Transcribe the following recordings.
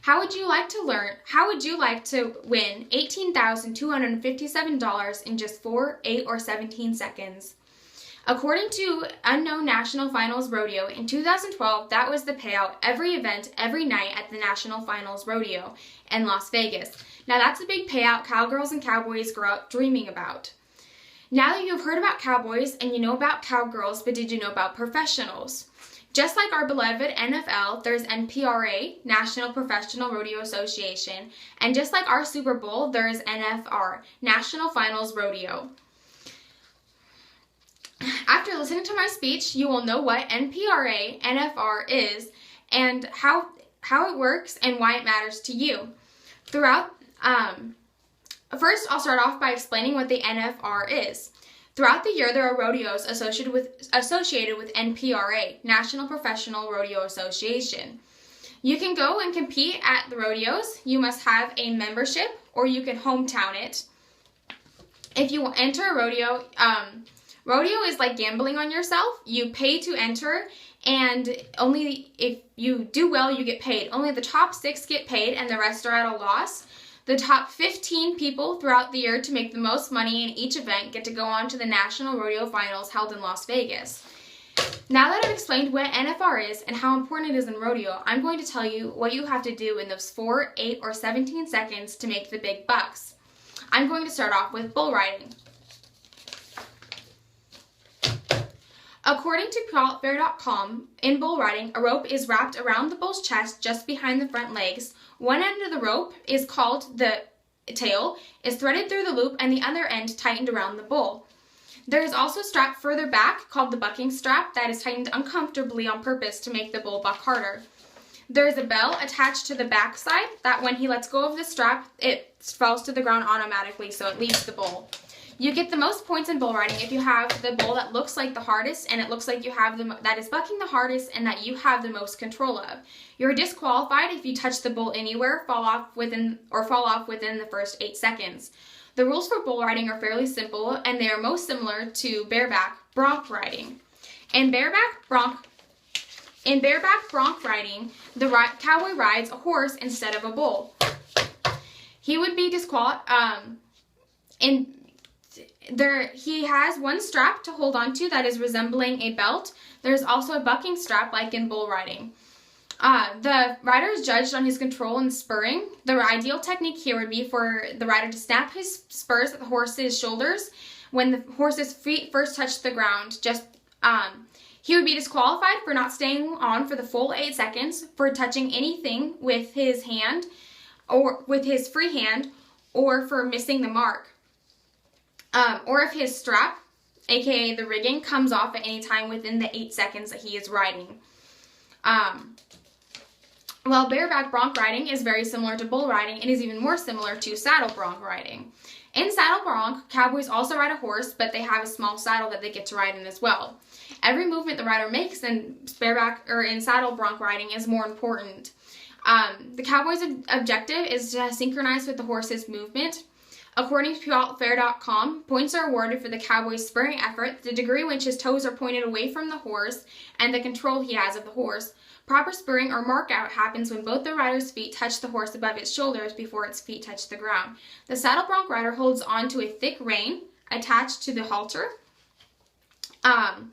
How would you like to win $18,257 in just 4, 8, or 17 seconds? According to Unknown National Finals Rodeo, in 2012, that was the payout every event, every night at the National Finals Rodeo in Las Vegas. Now that's a big payout cowgirls and cowboys grow up dreaming about. Now that you've heard about cowboys and you know about cowgirls, but did you know about professionals? Just like our beloved NFL, there's NPRA, National Professional Rodeo Association, and just like our Super Bowl, there's NFR, National Finals Rodeo. After listening to my speech, you will know what NPRA, NFR is, and how it works and why it matters to you. First, I'll start off by explaining what the NFR is. Throughout the year, there are rodeos associated with NPRA, National Professional Rodeo Association. You can go and compete at the rodeos. You must have a membership, or you can hometown it. If you enter a rodeo, rodeo is like gambling on yourself. You pay to enter, and only if you do well, you get paid. Only the top 6 get paid, and the rest are at a loss. The top 15 people throughout the year to make the most money in each event get to go on to the National Rodeo Finals held in Las Vegas. Now that I've explained what NFR is and how important it is in rodeo, I'm going to tell you what you have to do in those 4, 8, or 17 seconds to make the big bucks. I'm going to start off with bull riding. According to PuraltFair.com, in bull riding, a rope is wrapped around the bull's chest just behind the front legs. One end of the rope is called the tail, is threaded through the loop, and the other end tightened around the bull. There is also a strap further back called the bucking strap that is tightened uncomfortably on purpose to make the bull buck harder. There is a bell attached to the back side that when he lets go of the strap, it falls to the ground automatically, so it leaves the bull. You get the most points in bull riding if you have the bull that looks like the hardest, and it looks like you have that is bucking the hardest and that you have the most control of. You're disqualified if you touch the bull anywhere, fall off within the first 8 seconds. The rules for bull riding are fairly simple, and they are most similar to bareback bronc riding. In bareback bronc riding, the cowboy rides a horse instead of a bull. He would be disqualified. He has one strap to hold on to that is resembling a belt. There's also a bucking strap like in bull riding. The rider is judged on his control and spurring. The ideal technique here would be for the rider to snap his spurs at the horse's shoulders when the horse's feet first touch the ground. He would be disqualified for not staying on for the full 8 seconds, for touching anything with his hand or with his free hand, or for missing the mark. Or if his strap, aka the rigging, comes off at any time within the 8 seconds that he is riding. While bareback bronc riding is very similar to bull riding, it is even more similar to saddle bronc riding. In saddle bronc, cowboys also ride a horse, but they have a small saddle that they get to ride in as well. Every movement the rider makes in bareback or in saddle bronc riding is more important. The cowboy's objective is to synchronize with the horse's movement. According to PuraltFair.com, points are awarded for the cowboy's spurring effort, the degree in which his toes are pointed away from the horse, and the control he has of the horse. Proper spurring or mark out happens when both the rider's feet touch the horse above its shoulders before its feet touch the ground. The saddle bronc rider holds on to a thick rein attached to the halter, and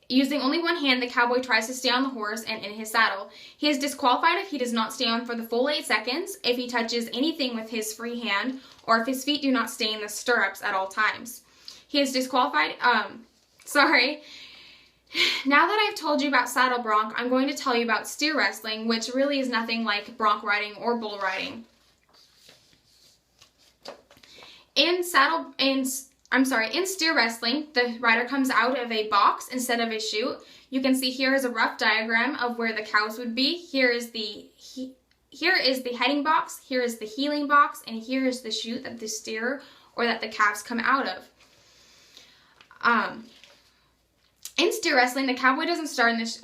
using only one hand, the cowboy tries to stay on the horse and in his saddle. He is disqualified if he does not stay on for the full 8 seconds, if he touches anything with his free hand, or if his feet do not stay in the stirrups at all times. He is disqualified, Now that I've told you about saddle bronc, I'm going to tell you about steer wrestling, which really is nothing like bronc riding or bull riding. In steer wrestling, the rider comes out of a box instead of a chute. You can see here is a rough diagram of where the cows would be. Here is the heading box, here is the heeling box, and here is the chute that the steer or that the calves come out of. In steer wrestling, the cowboy doesn't start in this.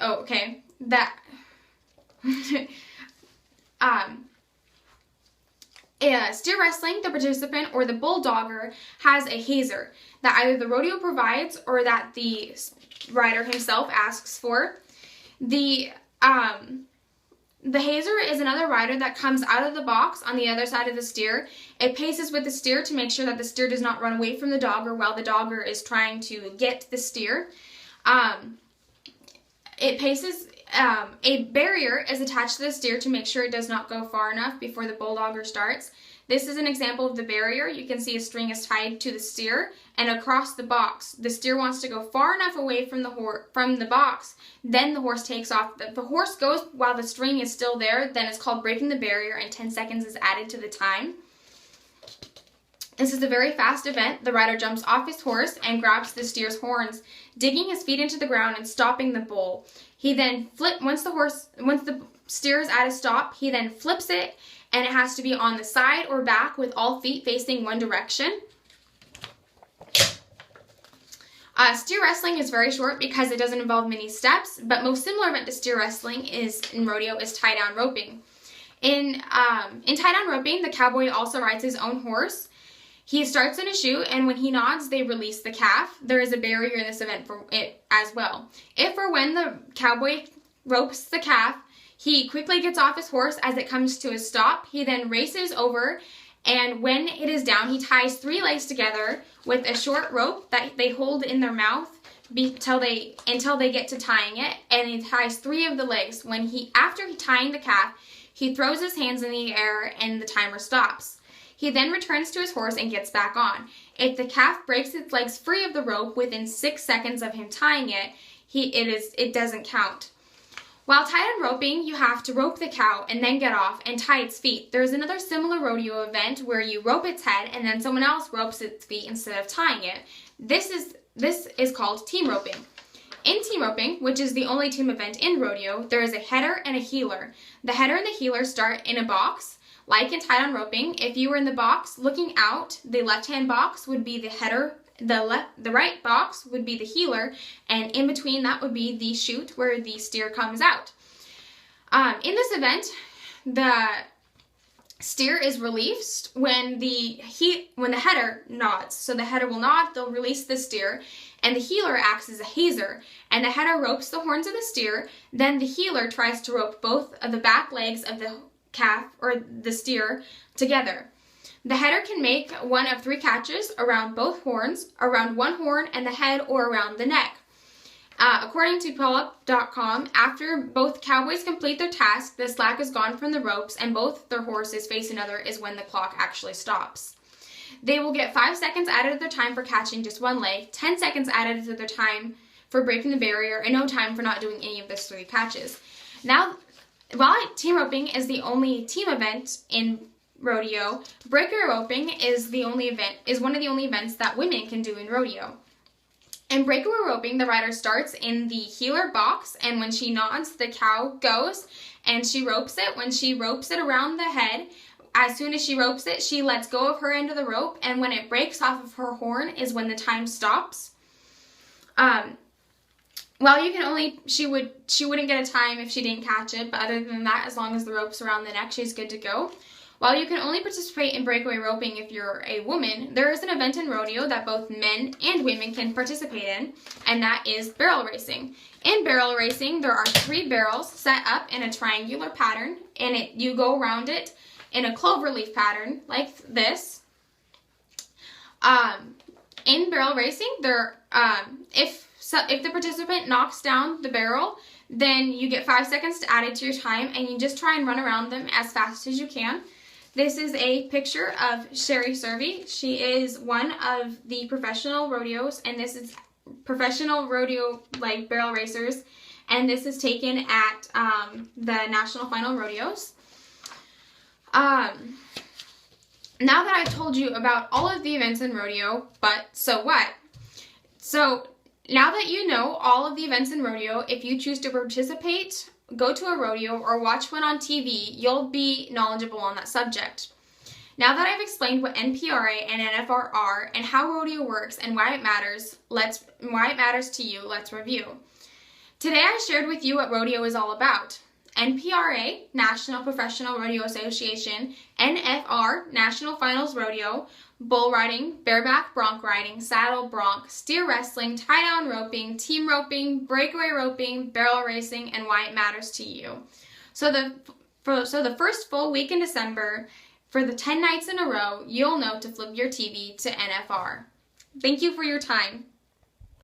Steer wrestling, the participant or the bulldogger has a hazer that either the rodeo provides or that the rider himself asks for. The The hazer is another rider that comes out of the box on the other side of the steer. It paces with the steer to make sure that the steer does not run away from the dogger while the dogger is trying to get the steer. It paces. A barrier is attached to the steer to make sure it does not go far enough before the bulldogger starts. This is an example of the barrier. You can see a string is tied to the steer, and across the box, the steer wants to go far enough away from the box, then the horse takes off. If the horse goes while the string is still there, then it's called breaking the barrier, and 10 seconds is added to the time. This is a very fast event. The rider jumps off his horse and grabs the steer's horns, digging his feet into the ground and stopping the bull. He then once the steer is at a stop, he then flips it, and it has to be on the side or back with all feet facing one direction. Steer wrestling is very short because it doesn't involve many steps, but most similar event to steer wrestling in rodeo is tie-down roping. In tie-down roping, the cowboy also rides his own horse. He starts in a chute, and when he nods, they release the calf. There is a barrier in this event for it as well. If or when the cowboy ropes the calf, he quickly gets off his horse as it comes to a stop. He then races over, and when it is down, he ties 3 legs together with a short rope that they hold in their mouth until they get to tying it, and he ties 3 of the legs. After tying the calf, he throws his hands in the air, and the timer stops. He then returns to his horse and gets back on. If the calf breaks its legs free of the rope within 6 seconds of him tying it, it doesn't count. While tie-down roping, you have to rope the cow and then get off and tie its feet. There is another similar rodeo event where you rope its head and then someone else ropes its feet instead of tying it. This is called team roping. In team roping, which is the only team event in rodeo, there is a header and a heeler. The header and the heeler start in a box. Like in tie-down roping, if you were in the box looking out, the left-hand box would be the header, the right box would be the heeler, and in between that would be the chute where the steer comes out. In this event, the steer is released when the header nods. So the header will nod, they'll release the steer, and the heeler acts as a hazer, and the header ropes the horns of the steer, then the heeler tries to rope both of the back legs of the calf or the steer together. The header can make one of 3 catches around both horns, around one horn and the head, or around the neck. According to Pullup.com, after both cowboys complete their task, the slack is gone from the ropes and both their horses face another is when the clock actually stops. They will get 5 seconds added to their time for catching just one leg, 10 seconds added to their time for breaking the barrier, and no time for not doing any of those 3 catches. Now, while team roping is the only team event in rodeo, breakaway roping is one of the only events that women can do in rodeo. In breakaway roping, the rider starts in the heeler box, and when she nods, the cow goes and she ropes it. When she ropes it around the head, as soon as she ropes it, she lets go of her end of the rope, and when it breaks off of her horn is when the time stops. Well, she wouldn't get a time if she didn't catch it, but other than that, as long as the rope's around the neck, she's good to go. While you can only participate in breakaway roping if you're a woman, there is an event in rodeo that both men and women can participate in, and that is barrel racing. In barrel racing, there are 3 barrels set up in a triangular pattern, and you go around it in a cloverleaf pattern like this. In barrel racing, if the participant knocks down the barrel, then you get 5 seconds to add it to your time, and you just try and run around them as fast as you can. This is a picture of Sherry Servey. She is one of the professional rodeos, and this is professional rodeo barrel racers, and this is taken at the National Final Rodeos. Now that I've told you about all of the events in rodeo, but so what? So now that you know all of the events in rodeo, if you choose to participate, go to a rodeo, or watch one on TV, you'll be knowledgeable on that subject. Now that I've explained what NPRA and NFR are and how rodeo works and why it matters to you, let's review. Today I shared with you what rodeo is all about. NPRA, National Professional Rodeo Association, NFR, National Finals Rodeo, bull riding, bareback bronc riding, saddle bronc, steer wrestling, tie-down roping, team roping, breakaway roping, barrel racing, and why it matters to you. So the So the first full week in December, for the 10 nights in a row, you'll know to flip your TV to NFR. Thank you for your time.